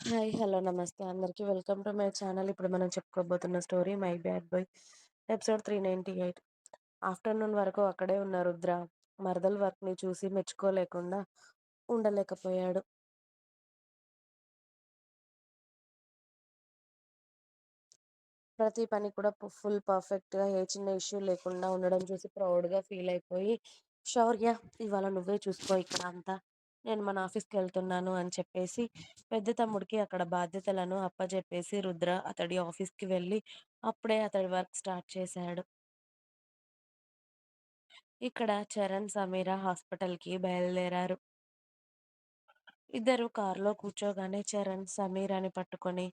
Hi. Hello. నమస్తే అందరికి. Welcome to my channel. ఇప్పుడు మనం చెప్పుకోబోతున్న story 'my bad boy' episode 398. Afternoon వరకు అక్కడే ఉన్న రుద్ర మరదల్ వర్క్‌ని చూసి మెచ్చుకోలేకుండా ఉండలేకపోయాడు. ప్రతి పని కూడా ఫుల్ పర్ఫెక్ట్‌గా ఏ చిన్న ఇష్యూ లేకుండా ఉండడం చూసి ప్రౌడ్‌గా ఫీల్ అయిపోయి, "శౌర్య, ఇవాళ నువ్వే చూసుకో ఇక్కడ అంతా. నేను మన ఆఫీస్‌కెళ్తున్నాను" అని చెప్పేసి పెద్ద తమ్ముడికి అక్కడ బాధ్యతలను అప్పజెప్పేసి రుద్ర అతడి ఆఫీస్‌కి వెళ్ళి అప్పుడే అతడి వర్క్ స్టార్ట్ చేశాడు. ఇక్కడ చరణ్, సమీర హాస్పిటల్‌కి బయలుదేరారు. ఇద్దరు కారులో కూర్చోగానే చరణ్ సమీరని పట్టుకొని,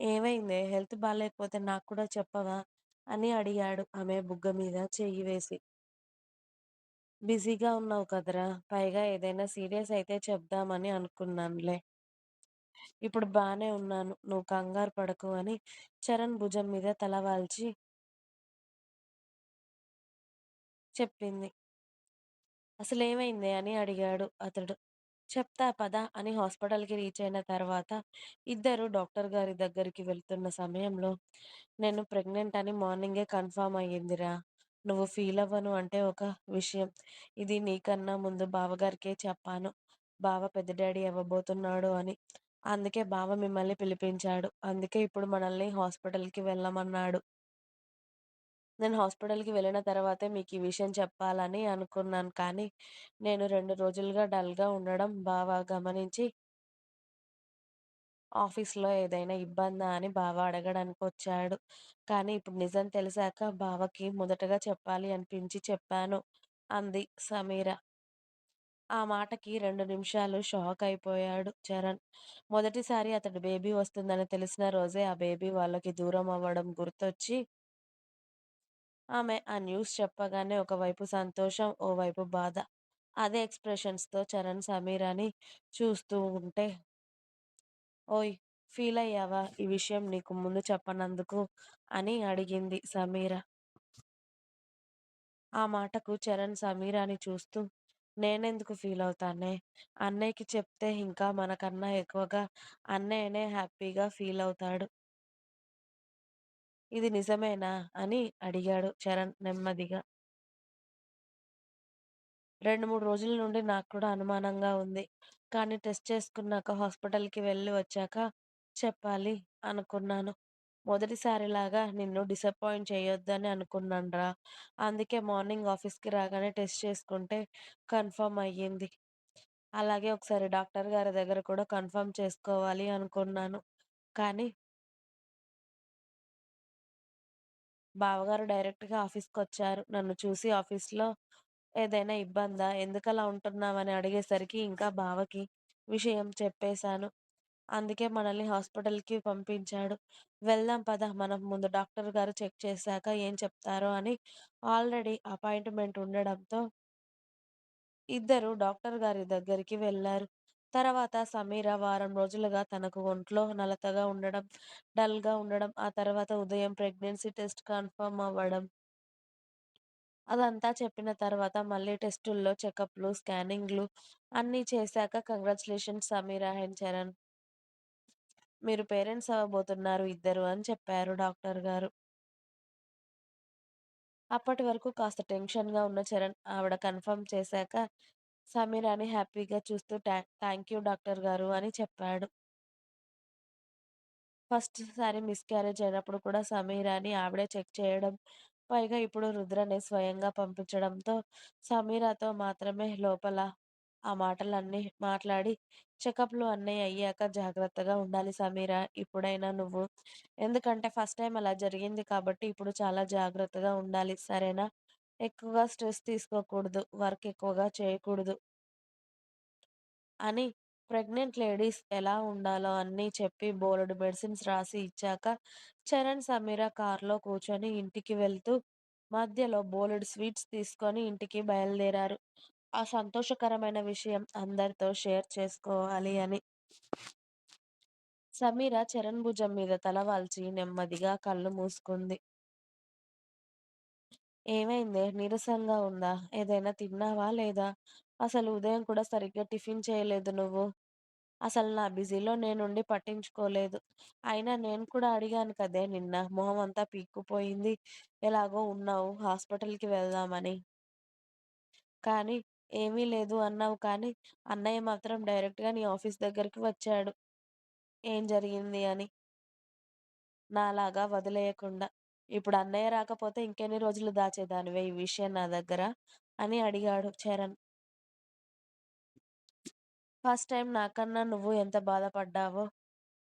"ఏమైందే? హెల్త్ బాలేకపోతే నాకు కూడా చెప్పవా?" అని అడిగాడు ఆమె బుగ్గ మీద చెయ్యి వేసి. "బిజీగా ఉన్నావు కదరా! పైగా ఏదైనా సీరియస్ అయితే చెప్దామని అనుకున్నానులే. ఇప్పుడు బానే ఉన్నాను. నువ్వు కంగారు పడకు" అని చరణ్ భుజం మీద తల వాల్చి చెప్పింది. "అసలేమైందే?" అని అడిగాడు అతడు. "చెప్తా పద" అని హాస్పిటల్‌కి రీచ్ అయిన తర్వాత ఇద్దరు డాక్టర్ గారి దగ్గరికి వెళ్తున్న సమయంలో, "నేను ప్రెగ్నెంట్ అని మార్నింగే కన్ఫర్మ్ అయ్యిందిరా. నువ్వు ఫీల్ అవ్వను అంటే ఒక విషయం. ఇది నీకన్నా ముందు బావగారికే చెప్పాను. బావ పెద్ద డాడీ అవ్వబోతున్నాడు అని. అందుకే బావ మిమ్మల్ని పిలిపించాడు. అందుకే ఇప్పుడు మనల్ని హాస్పిటల్‌కి వెళ్ళమన్నాడు. నేను హాస్పిటల్‌కి వెళ్ళిన తర్వాతే మీకీ విషయం చెప్పాలని అనుకున్నాను. కానీ నేను 2 రోజులుగా డల్‌గా ఉండడం బావ గమనించి ఆఫీస్‌లో ఏదైనా ఇబ్బందా అని బావ అడగడానికొచ్చాడు. కానీ ఇప్పుడు నిజం తెలిసాక బావకి మొదటగా చెప్పాలి అనిపించి చెప్పాను" అంది సమీర. ఆ మాటకి 2 నిమిషాలు షాక్ అయిపోయాడు చరణ్. మొదటిసారి అతడి బేబీ వస్తుందని తెలిసిన రోజే ఆ బేబీ వాళ్ళకి దూరం అవ్వడం గుర్తొచ్చి ఆమె ఆ న్యూస్ చెప్పగానే ఒకవైపు సంతోషం, ఓవైపు బాధ. అదే ఎక్స్‌ప్రెషన్స్‌తో చరణ్ సమీరని చూస్తూ ఉంటే, "ఓయ్! ఫీలయ్యావా ఈ విషయం నీకు ముందు చెప్పనందుకు" అని అడిగింది సమీర. ఆ మాటకు చరణ్ సమీరని చూస్తూ, "నేనెందుకు ఫీలవుతానే? అన్నయ్యకి చెప్తే ఇంకా మనకన్నా ఎక్కువగా అన్నయ్యనే హ్యాపీగా ఫీలవుతాడు. ఇది నిజమేనా?" అని అడిగాడు చరణ్ నెమ్మదిగా. 2, 3 రోజుల నుండి నాకు కూడా అనుమానంగా ఉంది. కానీ టెస్ట్ చేసుకున్నాక హాస్పిటల్‌కి వెళ్ళి వచ్చాక చెప్పాలి అనుకున్నాను. మొదటిసారిలాగా నిన్ను డిసప్పాయింట్ చేయొద్దని అనుకున్నానురా. అందుకే మార్నింగ్ ఆఫీస్‌కి రాగానే టెస్ట్ చేసుకుంటే కన్ఫర్మ్ అయ్యింది. అలాగే ఒకసారి డాక్టర్ గారి దగ్గర కూడా కన్ఫర్మ్ చేసుకోవాలి అనుకున్నాను. కానీ బావగారు డైరెక్ట్‌గా ఆఫీస్‌కొచ్చారు. నన్ను చూసి ఆఫీస్‌లో "ఏదైనా ఇబ్బందా? ఎందుకలా ఉంటున్నావని" అడిగేసరికి ఇంకా బావకి విషయం చెప్పేశాను. అందుకే మనల్ని హాస్పిటల్‌కి పంపించాడు. "వెళ్దాం పద మనం ముందు డాక్టర్ గారు చెక్ చేశాక ఏం చెప్తారో" అని ఆల్రెడీ అపాయింట్‌మెంట్ ఉండడంతో ఇద్దరు డాక్టర్ గారి దగ్గరికి వెళ్లారు. తర్వాత సమీర వారం రోజులుగా తనకు ఒంట్లో నలతగా ఉండడం, డల్‌గా ఉండడం, ఆ తర్వాత ఉదయం ప్రెగ్నెన్సీ టెస్ట్ కన్ఫర్మ్ అవ్వడం అదంతా చెప్పిన తర్వాత మళ్ళీ టెస్టుల్లో చెకప్‌లు, స్కానింగ్‌లు అన్నీ చేశాక కంగ్రాచ్యులేషన్స్ సమీర అండ్ చరణ్. మీరు పేరెంట్స్ అవ్వబోతున్నారు ఇద్దరు అని చెప్పారు డాక్టర్ గారు. అప్పటి వరకు కాస్త టెన్షన్‌గా ఉన్న చరణ్ ఆవిడ కన్ఫర్మ్ చేశాక సమీరాని హ్యాపీగా చూస్తూ థాంక్ యూ డాక్టర్ గారు అని చెప్పాడు. ఫస్ట్ సారి మిస్‌క్యారేజ్ అయినప్పుడు కూడా సమీరాని ఆవిడే చెక్ చేయడం, పైగా ఇప్పుడు రుద్రనే స్వయంగా పంపించడంతో సమీరాతో మాత్రమే లోపల ఆ మాటలన్నీ మాట్లాడి, చెకప్‌లు అన్నీ అయ్యాక జాగ్రత్తగా ఉండాలి సమీర ఇప్పుడైనా నువ్వు. ఎందుకంటే ఫస్ట్ టైమ్ అలా జరిగింది కాబట్టి ఇప్పుడు చాలా జాగ్రత్తగా ఉండాలి. సరేనా? ఎక్కువగా స్ట్రెస్ తీసుకోకూడదు. వర్క్ ఎక్కువగా చేయకూడదు. అని ప్రెగ్నెంట్ లేడీస్ ఎలా ఉండాలో అన్నీ చెప్పి బోలెడు మెడిసిన్స్ రాసి ఇచ్చాక చరణ్, సమీర కార్‌లో కూర్చొని ఇంటికి వెళ్తూ మధ్యలో బోలెడు స్వీట్స్ తీసుకొని ఇంటికి బయలుదేరారు. ఆ సంతోషకరమైన విషయం అందరితో షేర్ చేసుకోవాలి అని. సమీర చరణ్ భుజం మీద తల వాల్చి నెమ్మదిగా కళ్ళు మూసుకుంది. "ఏమైందే? నీరసంగా ఉందా? ఏదైనా తిన్నావా లేదా? అసలు ఉదయం కూడా సరిగ్గా టిఫిన్ చేయలేదు నువ్వు" అసలు నా బిజీలో నేనుండి పట్టించుకోలేదు. అయినా నేను కూడా అడిగాను కదే నిన్న. మొహం అంతా పీక్కుపోయింది. ఎలాగో ఉన్నావు హాస్పిటల్‌కి వెళ్దామని. కానీ ఏమీ లేదు అన్నావు కానీ, అన్నయ్య మాత్రం డైరెక్ట్‌గా నీ ఆఫీస్ దగ్గరికి వచ్చాడు. ఏం జరిగింది అని. నాలాగా వదిలేయకుండా. ఇప్పుడు అన్నయ్య రాకపోతే ఇంకెన్ని రోజులు దాచేదానివే ఈ విషయం నా దగ్గర? అని అడిగాడు చరణ్. ఫస్ట్ టైమ్ నాకన్నా నువ్వు ఎంత బాధపడ్డావో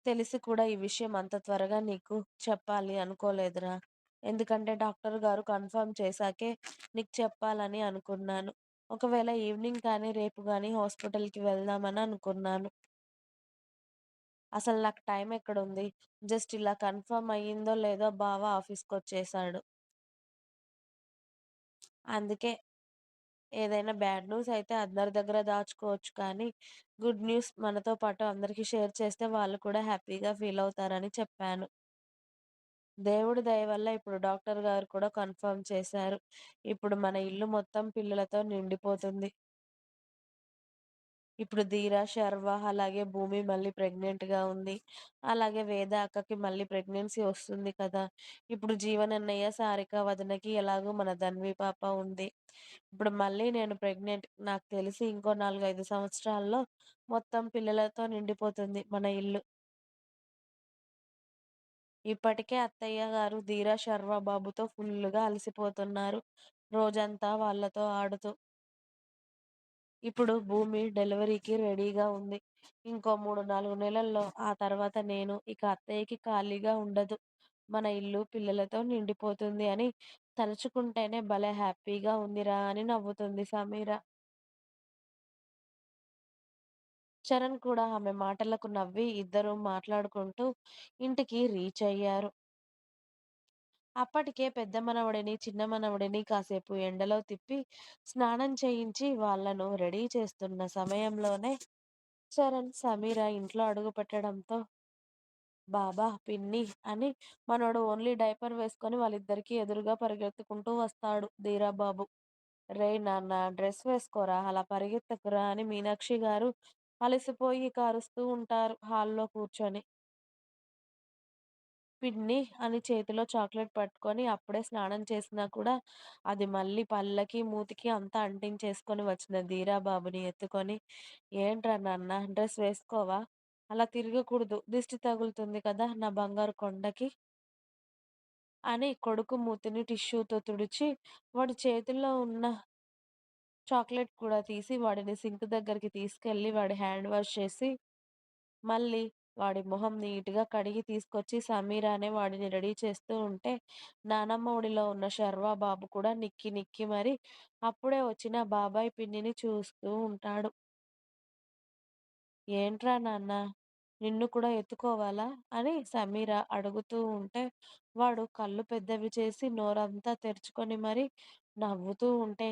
తెలిసి కూడా ఈ విషయం అంత త్వరగా నీకు చెప్పాలి అనుకోలేదురా. ఎందుకంటే డాక్టర్ గారు కన్ఫర్మ్ చేశాకే నీకు చెప్పాలని అనుకున్నాను. ఒకవేళ ఈవినింగ్ కానీ, రేపు గానీ హాస్పిటల్‌కి వెళ్దామని అనుకున్నాను. అసలు నాకు టైం ఎక్కడుంది? జస్ట్ ఇలా కన్ఫర్మ్ అయ్యిందో లేదో బావ ఆఫీస్‌కొచ్చేసాడు. అందుకే ఏదైనా బ్యాడ్ న్యూస్ అయితే అందరి దగ్గర దాచుకోవచ్చు కానీ, గుడ్ న్యూస్ మనతో పాటు అందరికి షేర్ చేస్తే వాళ్ళు కూడా హ్యాపీగా ఫీల్ అవుతారని చెప్పాను. దేవుడి దయ వల్ల ఇప్పుడు డాక్టర్ గారు కూడా కన్ఫర్మ్ చేశారు. ఇప్పుడు మన ఇల్లు మొత్తం పిల్లలతో నిండిపోతుంది. ఇప్పుడు ధీర, శర్వ అలాగే భూమి మళ్ళీ ప్రెగ్నెంట్‌గా ఉంది. అలాగే వేద అక్కకి మళ్ళీ ప్రెగ్నెన్సీ వస్తుంది కదా! ఇప్పుడు జీవనన్నయ్య, సారిక వదినకి ఎలాగో మన ధన్వి పాప ఉంది. ఇప్పుడు మళ్ళీ నేను ప్రెగ్నెంట్. నాకు తెలిసి ఇంకో 4, 5 సంవత్సరాల్లో మొత్తం పిల్లలతో నిండిపోతుంది మన ఇల్లు. ఇప్పటికే అత్తయ్య గారు ధీర, శర్వ బాబుతో ఫుల్లుగా అలసిపోతున్నారు. రోజంతా వాళ్ళతో ఆడుతూ. ఇప్పుడు భూమి డెలివరీకి రెడీగా ఉంది. ఇంకో 3, 4 నెలల్లో ఆ తర్వాత నేను ఇక అత్తయ్యకి ఖాళీగా ఉండదు. మన ఇల్లు పిల్లలతో నిండిపోతుంది అని తలుచుకుంటేనే భలే హ్యాపీగా ఉందిరా అని నవ్వుతుంది సమీర. చరణ్ కూడా ఆమె మాటలకు నవ్వి ఇద్దరూ మాట్లాడుకుంటూ ఇంటికి రీచ్ అయ్యారు. అప్పటికే పెద్ద మనవడిని, చిన్న మనవడిని కాసేపు ఎండలో తిప్పి స్నానం చేయించి వాళ్ళను రెడీ చేస్తున్న సమయంలోనే చరణ్, సమీర ఇంట్లో అడుగుపెట్టడంతో బాబా, పిన్ని అని మనోడు ఓన్లీ డైపర్ వేసుకొని వాళ్ళిద్దరికీ ఎదురుగా పరిగెత్తుకుంటూ వస్తాడు ధీరాబాబు. "రేయ్ నాన్న డ్రెస్ వేసుకోరా, అలా పరిగెత్తకురా" అని మీనాక్షి గారు అలసిపోయి ఇక అరుస్తూ ఉంటారు హాల్‌లో కూర్చొని. పిన్ని అని చేతిలో చాక్లెట్ పట్టుకొని అప్పుడే స్నానం చేసినా కూడా అది మళ్ళీ పళ్ళకి, మూతికి అంతా అంటించేసుకొని వచ్చిన ధీరా బాబుని ఎత్తుకొని, "ఏంట్రా నాన్న డ్రెస్ వేసుకోవా? అలా తిరగకూడదు. దిష్టి తగులుతుంది కదా నా బంగారు కొండకి" అని కొడుకు మూతిని టిష్యూతో తుడిచి, వాడి చేతుల్లో ఉన్న చాక్లెట్ కూడా తీసి వాడిని సింక్ దగ్గరికి తీసుకెళ్ళి వాడి హ్యాండ్ వాష్ చేసి మళ్ళీ వాడి మొహం నీట్‌గా కడిగి తీసుకొచ్చి సమీరానే వాడిని రెడీ చేస్తూ ఉంటే, నానమ్మ ఒడిలో ఉన్న శర్వా బాబు కూడా నిక్కి నిక్కి మరి అప్పుడే వచ్చిన బాబాయ్, పిన్నిని చూస్తూ ఉంటాడు. "ఏంట్రా నాన్న నిన్ను కూడా ఎత్తుకోవాలా?" అని సమీర అడుగుతూ ఉంటే, వాడు కళ్ళు పెద్దవి చేసి నోరంతా తెరుచుకొని మరి నవ్వుతూ ఉంటే,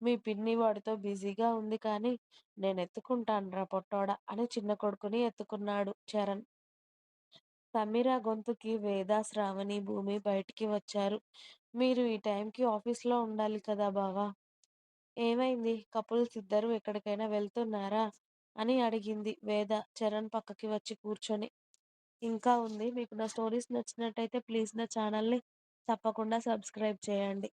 "మీ పిన్ని వాడితో బిజీగా ఉంది కానీ, నేనెత్తుకుంటానురా పొట్టోడా" అని చిన్న కొడుకుని ఎత్తుకున్నాడు చరణ్. సమీర గొంతుకి వేద, శ్రావణి, భూమి బయటికి వచ్చారు. "మీరు ఈ టైంకి ఆఫీస్‌లో ఉండాలి కదా బావ! ఏమైంది? కపుల్స్ ఇద్దరూ ఎక్కడికైనా వెళ్తున్నారా?" అని అడిగింది వేద చరణ్ పక్కకి వచ్చి కూర్చొని. ఇంకా ఉంది. మీకు నా స్టోరీస్ నచ్చినట్టయితే ప్లీజ్ నా ఛానల్‌ని తప్పకుండా సబ్స్క్రైబ్ చేయండి.